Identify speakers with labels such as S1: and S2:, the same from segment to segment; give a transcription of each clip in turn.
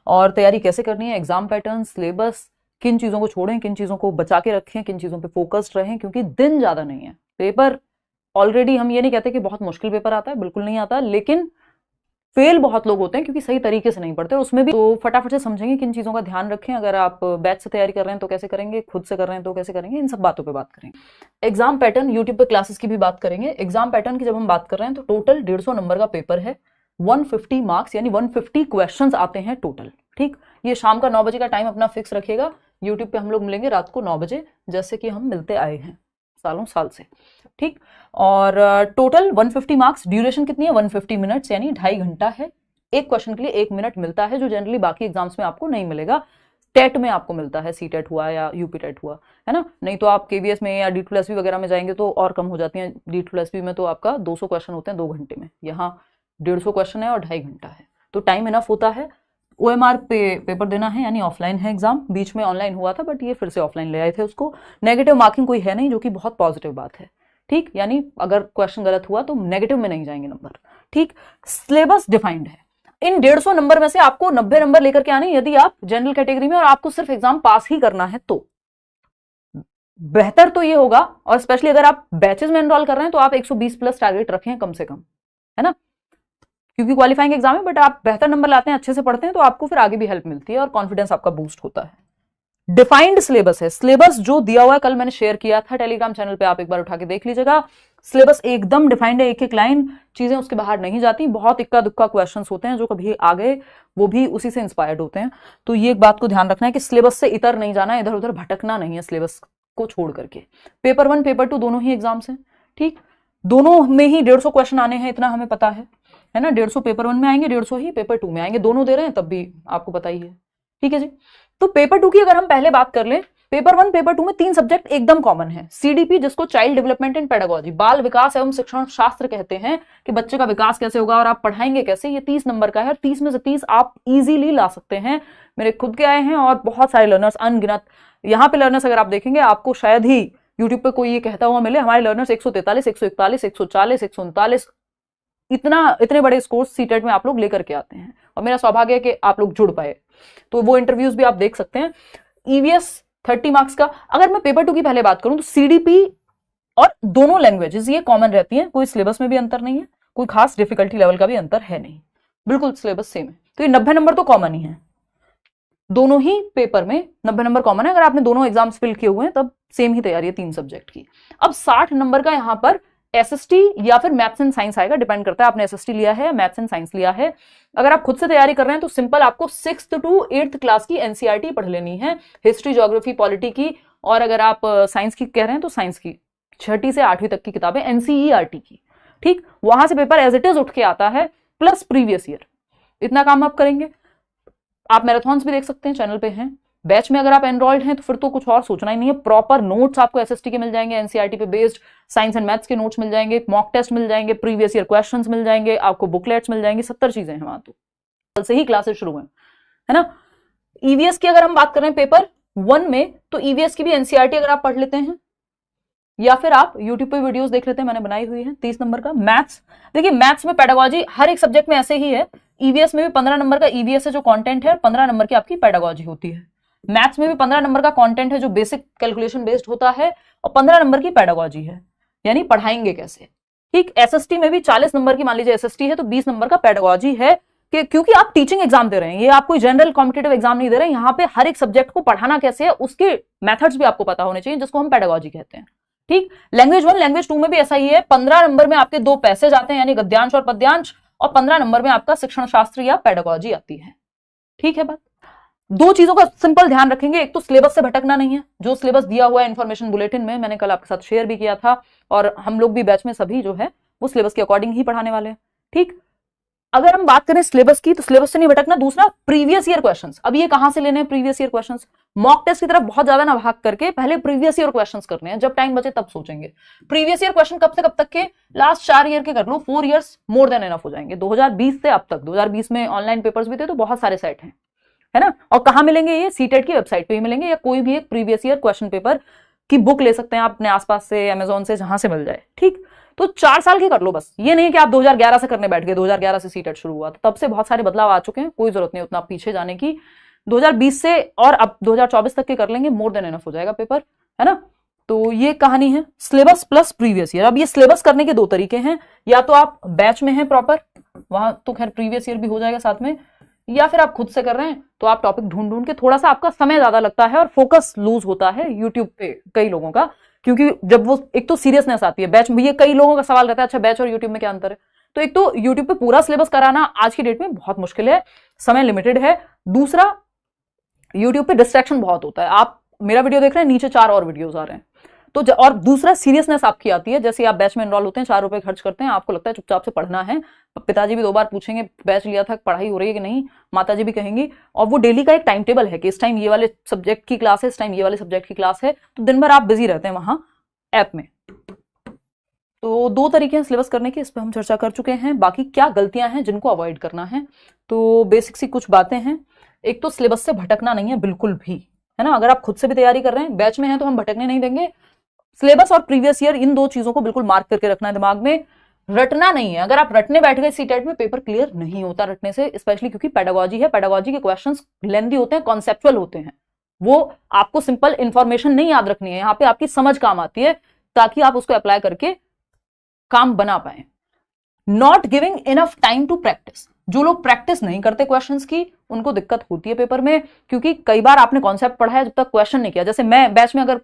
S1: और तैयारी कैसे करनी है, एग्जाम पैटर्न, सिलेबस, किन चीजों को छोड़ें, किन चीजों को बचा के रखें, किन चीजों पे फोकस्ड रहें, क्योंकि दिन ज्यादा नहीं है। पेपर ऑलरेडी हम ये नहीं कहते कि बहुत मुश्किल पेपर आता है, बिल्कुल नहीं आता, लेकिन फेल बहुत लोग होते हैं क्योंकि सही तरीके से नहीं पढ़ते। उसमें भी तो फटाफट से समझेंगे किन चीजों का ध्यान रखें। अगर आप बैच से तैयारी कर रहे हैं तो कैसे करेंगे, खुद से कर रहे हैं तो कैसे करेंगे, इन सब बातों पे बात करेंगे। एग्जाम पैटर्न, यूट्यूब पे क्लासेस की भी बात करेंगे। एग्जाम पैटर्न की जब हम बात कर रहे हैं तो टोटल 150 नंबर का पेपर है, 150 मार्क्स यानी 150 क्वेश्चंस आते हैं टोटल। ठीक, ये शाम का 9 बजे का टाइम अपना फिक्स रखिएगा। यूट्यूब पे हम लोग मिलेंगे रात को 9 बजे, जैसे कि हम मिलते आए हैं सालों साल से। ठीक, और टोटल 150 मार्क्स। ड्यूरेशन कितनी है, 150 मिनट्स यानी 2.5 घंटा है। एक क्वेश्चन के लिए 1 मिनट मिलता है, जो जनरली बाकी एग्जाम्स में आपको नहीं मिलेगा। टेट में आपको मिलता है, सी टेट हुआ या यूपी टेट हुआ, है ना। नहीं तो आप केवीएस में या D2SB वगैरह में जाएंगे तो और कम हो जाती हैं। D2SB में तो आपका 200 क्वेश्चन होते हैं 2 घंटे में, यहाँ 150 क्वेश्चन है और 2.5 घंटा है, तो टाइम इनफ होता है। OMR पे पेपर देना है, यानी ऑफलाइन है एग्जाम। बीच में ऑनलाइन हुआ था बट ये फिर से ऑफलाइन ले आए थे उसको। नेगेटिव मार्किंग कोई है नहीं, जो कि बहुत पॉजिटिव बात है। ठीक, यानी अगर क्वेश्चन गलत हुआ तो नेगेटिव में नहीं जाएंगे नंबर। ठीक, सिलेबस डिफाइंड है। इन 150 नंबर में से आपको 90 नंबर लेकर के आने, यदि आप जनरल कैटेगरी में और आपको सिर्फ एग्जाम पास ही करना है तो बेहतर तो ये होगा। और स्पेशली अगर आप बैचेस में एनरोल कर रहे हैं तो आप 120 प्लस टारगेट रखें कम से कम, है ना, क्योंकि क्वालिफाइंग एग्जाम है। बट आप बेहतर नंबर लाते हैं, अच्छे से पढ़ते हैं, तो आपको फिर आगे भी हेल्प मिलती है और कॉन्फिडेंस आपका बूस्ट होता है। डिफाइंड सिलेबस है, सिलेबस जो दिया हुआ है, कल मैंने शेयर किया था टेलीग्राम चैनल पे, आप एक बार उठा के देख लीजिएगा। सिलेबस एकदम डिफाइंड है, एक एक लाइन, चीजें उसके बाहर नहीं जाती। बहुत इक्का दुक्का क्वेश्चंस होते हैं जो कभी आ गए, वो भी उसी से इंस्पायर्ड होते हैं। तो ये एक बात को ध्यान रखना है कि सिलेबस से इतर नहीं जाना, इधर उधर भटकना नहीं है सिलेबस को छोड़ करके। पेपर 1 पेपर 2 दोनों ही एग्जाम्स हैं। ठीक, दोनों में ही 150 क्वेश्चन आने हैं, इतना हमें पता है ना। 150 पेपर 1 में आएंगे, 150 ही पेपर 2 में आएंगे। दोनों दे रहे हैं तब भी आपको पता ही है। ठीक है जी। तो पेपर 2 की अगर हम पहले बात कर लें, पेपर 1 पेपर 2 में 3 सब्जेक्ट एकदम कॉमन है। CDP, जिसको चाइल्ड डेवलपमेंट एंड पेडागोजी, बाल विकास एवं शिक्षण शास्त्र कहते हैं, कि बच्चे का विकास कैसे होगा और आप पढ़ाएंगे कैसे। ये 30 नंबर का है, 30 में से 30 आप इजीली ला सकते हैं। मेरे खुद के आए हैं और बहुत सारे लर्नर्स, अनगिनत। यहाँ पे लर्नर्स अगर आप देखेंगे, आपको शायद ही यूट्यूब पे कोई ये कहता हुआ मिले हमारे लर्नर्स 143, 141, 140, 139, इतने बड़े स्कोर्स सीटेट में आप लोग लेकर के आते हैं। और मेरा सौभाग्य है कि आप लोग जुड़ पाए। तो वो इंटरव्यूज भी आप देख सकते हैं। EVS 30 मार्क्स का। अगर मैं पेपर 2 की पहले बात करूं तो CDP और दोनों लैंग्वेजेस ये कॉमन रहती हैं, कोई सिलेबस में भी अंतर नहीं है, कोई खास डिफिकल्टी लेवल का भी अंतर है नहीं, बिल्कुल सिलेबस सेम है। तो ये 90 नंबर तो कॉमन ही है, दोनों ही पेपर में 90 नंबर कॉमन है। अगर आपने दोनों एग्जाम्स फिल किए हुए हैं तब सेम ही तैयारी है 3 सब्जेक्ट की। अब 60 नंबर का यहां पर SST या फिर मैथ्स एंड साइंस आएगा, डिपेंड करता है आपने SST लिया है या मैथ्स एंड साइंस लिया है। अगर आप खुद से तैयारी कर रहे हैं तो सिंपल आपको 6th to 8th क्लास की NCERT पढ़ लेनी है, हिस्ट्री, ज्योग्राफी, पॉलिटी की। और अगर आप साइंस की कह रहे हैं तो साइंस की 6ठी से 8वीं तक की किताबें NCERT की। ठीक, वहां से पेपर एज इट इज उठ के आता है, प्लस प्रीवियस ईयर। इतना काम आप करेंगे। आप मैराथन्स भी देख सकते हैं, चैनल पे हैं। बैच में अगर आप एनरोल्ड हैं तो फिर तो कुछ और सोचना ही नहीं है। प्रॉपर नोट्स आपको SST के मिल जाएंगे, NCERT पे बेस्ड साइंस एंड मैथ्स के नोट्स मिल जाएंगे, मॉक टेस्ट मिल जाएंगे, प्रीवियस ईयर क्वेश्चंस मिल जाएंगे, आपको बुकलेट्स मिल जाएंगे, 70 चीजें हैं वहां। तो कल से ही क्लासेस शुरू है ना। EVS की अगर हम बात करें पेपर 1 में, तो EVS की भी NCERT अगर आप पढ़ लेते हैं या फिर आप यूट्यूब पे वीडियोस देख लेते हैं, मैंने बनाई हुई है। 30 नंबर का मैथ्स, देखिए मैथ्स में पेडागोजी हर एक सब्जेक्ट में ऐसे ही है। EVS में भी 15 नंबर का EVS है जो कंटेंट है, और 15 नंबर की आपकी पेडागोजी होती है। मैथ्स में भी 15 नंबर का कंटेंट है जो बेसिक कैलकुलेशन बेस्ड होता है, और 15 नंबर की पेडागोजी है, यानी पढ़ाएंगे कैसे। ठीक, SST में भी 40 नंबर की मान लीजिए SST है तो 20 नंबर का पेडागोजी है, कि क्योंकि आप टीचिंग एग्जाम दे रहे हैं, ये आप कोई जनरल कॉम्पिटिटिव एग्जाम नहीं दे रहे हैं। यहाँ पे हर एक सब्जेक्ट को पढ़ाना कैसे है उसके मेथड्स भी आपको पता होने चाहिए, जिसको हम पेडागोजी कहते हैं। ठीक, लैंग्वेज 1 लैंग्वेज 2 में भी ऐसा ही है। 15 नंबर में आपके 2 पैसेज आते हैं, यानी गद्यांश और पद्यांश, और 15 नंबर में आपका शिक्षण शास्त्र या पेडागोजी आती है। ठीक है बात। 2 चीजों का सिंपल ध्यान रखेंगे, एक तो सिलेबस से भटकना नहीं है। जो सिलेबस दिया हुआ है इन्फॉर्मेशन बुलेटिन में, मैंने कल आपके साथ शेयर भी किया था, और हम लोग भी बैच में सभी जो है वो सिलेबस के अकॉर्डिंग ही पढ़ाने वाले हैं। ठीक, अगर हम बात करें सिलेबस की तो सिलेबस से नहीं भटकना। दूसरा, प्रीवियस ईयर क्वेश्चंस। अब ये कहां से लेने हैं previous year questions? Mock test की तरफ बहुत ज्यादा ना भाग करके पहले प्रीवियस ईयर क्वेश्चंस करने हैं, जब टाइम बचे तब सोचेंगे। प्रीवियस ईयर क्वेश्चन कब से कब तक के? लास्ट 4 ईयर के कर लो, 4 इयर्स मोर देन एनफ हो जाएंगे। 2020 से अब तक, 2020 में ऑनलाइन पेपर्स भी थे तो बहुत सारे सेट हैं, है ना। और कहां मिलेंगे ये? सीटेट की वेबसाइट पे ही मिलेंगे, या कोई भी एक प्रीवियस ईयर क्वेश्चन पेपर की बुक ले सकते हैं आप अपने आसपास से, अमेजोन से, जहां से मिल जाए। ठीक, तो 4 साल की कर लो बस, ये नहीं कि आप 2011 से करने बैठ गए, 2011 से सीटेट शुरू हुआ, तो तब से बहुत सारे बदलाव आ चुके हैं, कोई जरूरत नहीं उतना पीछे जाने की। 2020 से और अब 2024 तक के कर लेंगे, मोर देन एनफ हो जाएगा पेपर, है ना। तो ये कहानी है सिलेबस प्लस प्रीवियस ईयर। अब ये सिलेबस करने के 2 तरीके हैं, या तो आप बैच में हैं प्रॉपर, वहां तो खैर प्रीवियस ईयर भी हो जाएगा साथ में, या फिर आप खुद से कर रहे हैं तो आप टॉपिक ढूंढ ढूंढ के, थोड़ा सा आपका समय ज्यादा लगता है और फोकस लूज होता है यूट्यूब पे कई लोगों का, क्योंकि जब वो एक तो सीरियसनेस आती है बैच में, ये कई लोगों का सवाल रहता है अच्छा बैच और यूट्यूब में क्या अंतर है। तो एक तो यूट्यूब पे पूरा सिलेबस कराना आज की डेट में बहुत मुश्किल है, समय लिमिटेड है। दूसरा यूट्यूब पे डिस्ट्रैक्शन बहुत होता है, आप मेरा वीडियो देख रहे हैं, नीचे 4 और वीडियोस आ रहे हैं, तो और दूसरा सीरियसनेस आपकी आती है, जैसे आप बैच में एनरोल होते हैं, 4 रुपए खर्च करते हैं, आपको लगता है चुपचाप से पढ़ना है, पिताजी भी 2 बार पूछेंगे बैच लिया था, पढ़ाई हो रही है कि नहीं, माताजी भी कहेंगी, और वो डेली का एक टाइम टेबल है कि इस टाइम ये वाले सब्जेक्ट की क्लास है, इस टाइम ये वाले सब्जेक्ट की क्लास है, तो दिन भर आप बिजी रहते हैं वहां ऐप में। तो 2 तरीके हैं सिलेबस करने के, इस पर हम चर्चा कर चुके हैं। बाकी क्या गलतियां हैं जिनको अवॉइड करना है, तो बेसिक सी कुछ बातें हैं। एक तो सिलेबस से भटकना नहीं है बिल्कुल भी, है ना। अगर आप खुद से भी तैयारी कर रहे हैं, बैच में हैं, तो हम भटकने नहीं देंगे। सिलेबस और प्रीवियस ईयर, इन 2 चीजों को बिल्कुल मार्क करके रखना है दिमाग में, रटना नहीं है। अगर आप रटने बैठ गए सीटेट में, पेपर क्लियर नहीं होता रटने से, स्पेशली क्योंकि पेडागोजी है, पेडागोजी के क्वेश्चंस लेंथी होते हैं, कॉन्सेप्चुअल होते हैं, वो आपको सिंपल इंफॉर्मेशन नहीं याद रखनी है, यहाँ पे आपकी समझ काम आती है, ताकि आप उसको अप्लाई करके काम बना पाए। Not giving enough time to practise, जो लोग प्रैक्टिस नहीं करते क्वेश्चंस की, उनको दिक्कत होती है पेपर में, क्योंकि कई बार आपने कॉन्सेप्ट पढ़ा है, जब तक क्वेश्चन नहीं किया, जैसे मैं बैच में अगर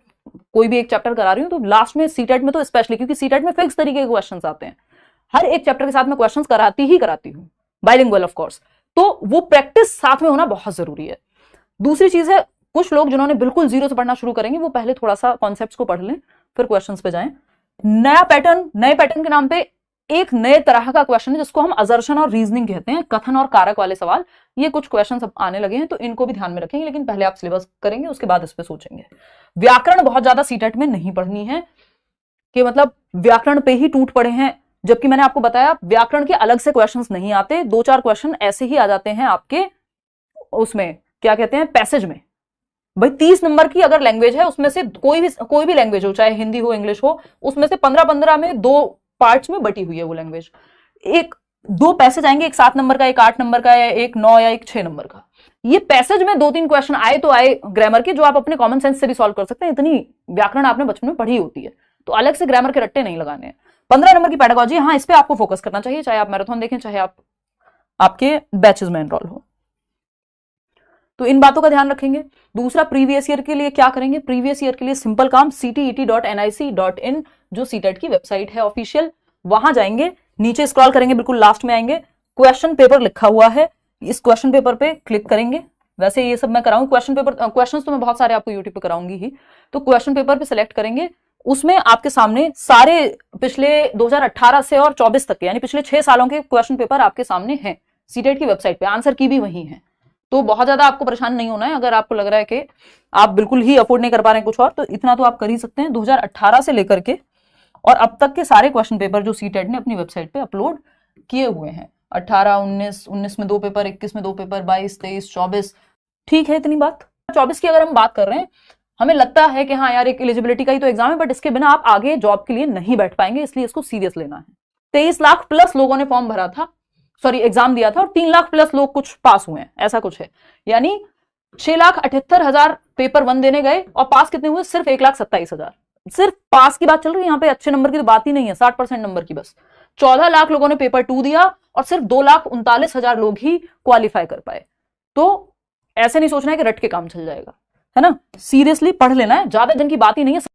S1: कोई भी एक चैप्टर करा रही हूं, तो लास्ट में सीटेट में तो स्पेशली, क्योंकि सीटेट में फिक्स तरीके के क्वेश्चंस आते हैं, हर एक चैप्टर के साथ में क्वेश्चंस कराती हूं, बाइलिंगुअल ऑफ कोर्स, तो वो प्रैक्टिस साथ में होना बहुत जरूरी है। दूसरी चीज है, कुछ लोग जिन्होंने बिल्कुल जीरो से पढ़ना शुरू करेंगे, वो पहले थोड़ा सा कॉन्सेप्ट्स को पढ़ लें, फिर क्वेश्चंस पे जाएं। नए पैटर्न के नाम पे एक नए तरह का क्वेश्चन है, जिसको हम असर्शन और रीजनिंग कहते हैं, कथन और कारक वाले सवाल, ये कुछ क्वेश्चन अब आने लगे हैं, तो इनको भी ध्यान में रखेंगे, लेकिन पहले आप सिलेबस करेंगे, उसके बाद इस पे सोचेंगे। व्याकरण बहुत ज्यादा सीटेट में नहीं पढ़नी है, कि मतलब व्याकरण पे ही टूट पड़े हैं, जबकि मैंने आपको बताया व्याकरण के अलग से क्वेश्चंस नहीं आते, 2-4 क्वेश्चन ऐसे ही आ जाते हैं आपके उसमें, क्या कहते हैं, पैसेज में। भाई 30 नंबर की अगर लैंग्वेज है, उसमें से कोई भी लैंग्वेज हो, चाहे हिंदी हो इंग्लिश हो, उसमें से 15-15 में 2 पार्ट्स में बटी हुई है वो लैंग्वेज। 2 पैसेज आएंगे, एक 7 नंबर का, एक 8 नंबर का, एक 9 या एक 6 नंबर का। ये पैसेज में 2-3 क्वेश्चन आए तो आए ग्रामर के, जो आप अपने कॉमन सेंस से भी सॉल्व कर सकते हैं, इतनी व्याकरण आपने बचपन में पढ़ी होती है, तो अलग से ग्रामर के रट्टे नहीं लगाने हैं। 15 नंबर की पेडागोजी, हाँ इस पे आपको फोकस करना चाहिए, चाहे आप मैराथन देखें, चाहे आप आपके बैचेस में एनरोल हो, तो इन बातों का ध्यान रखेंगे। दूसरा, प्रीवियस ईयर के लिए क्या करेंगे, प्रीवियस ईयर के लिए सिंपल काम, ctet.nic.in जो सीटेट की वेबसाइट है ऑफिशियल, वहां जाएंगे, नीचे स्क्रॉल करेंगे, बिल्कुल लास्ट में आएंगे, क्वेश्चन पेपर लिखा हुआ है, इस क्वेश्चन पेपर पे क्लिक करेंगे। वैसे ये सब मैं कराऊंगी, क्वेश्चंस तो मैं बहुत सारे आपको यूट्यूब पे कराऊंगी ही, तो क्वेश्चन पेपर पे सिलेक्ट करेंगे, उसमें आपके सामने सारे पिछले 2018 से और 24 तक के, यानी पिछले 6 सालों के क्वेश्चन पेपर आपके सामने हैं सीटेट की वेबसाइट पे, आंसर की भी वही है, तो बहुत ज्यादा आपको परेशान नहीं होना है। अगर आपको लग रहा है कि आप बिल्कुल ही अफोर्ड नहीं कर पा रहे हैं कुछ और, तो इतना तो आप कर ही सकते हैं। 2018 से लेकर के और अब तक के सारे क्वेश्चन पेपर जो सीटेट ने अपनी वेबसाइट पे अपलोड किए हुए हैं, 18, 19 में 2 पेपर, 21 में 2 पेपर, 22, 23, 24, ठीक है इतनी बात। 24 की अगर हम बात कर रहे हैं, हमें लगता है कि हाँ यार एक एलिजिबिलिटी का ही तो एग्जाम है, बट इसके बिना आप आगे जॉब के लिए नहीं बैठ पाएंगे, इसलिए इसको सीरियस लेना है। 23 लाख प्लस लोगों ने फॉर्म भरा था, सॉरी एग्जाम दिया था, और 3 लाख प्लस लोग कुछ पास हुए हैं, ऐसा कुछ है, यानी 6,78,000 पेपर 1 देने गए, और पास कितने हुए, सिर्फ 1,27,000। सिर्फ पास की बात चल रही है यहाँ पे, अच्छे नंबर की तो बात ही नहीं है, 60% नंबर की बस। 14 लाख लोगों ने पेपर 2 दिया, और सिर्फ 2,39,000 लोग ही क्वालिफाई कर पाए। तो ऐसे नहीं सोचना है कि रट के काम चल जाएगा, है ना, सीरियसली पढ़ लेना है, ज्यादा दिन की बात ही नहीं है।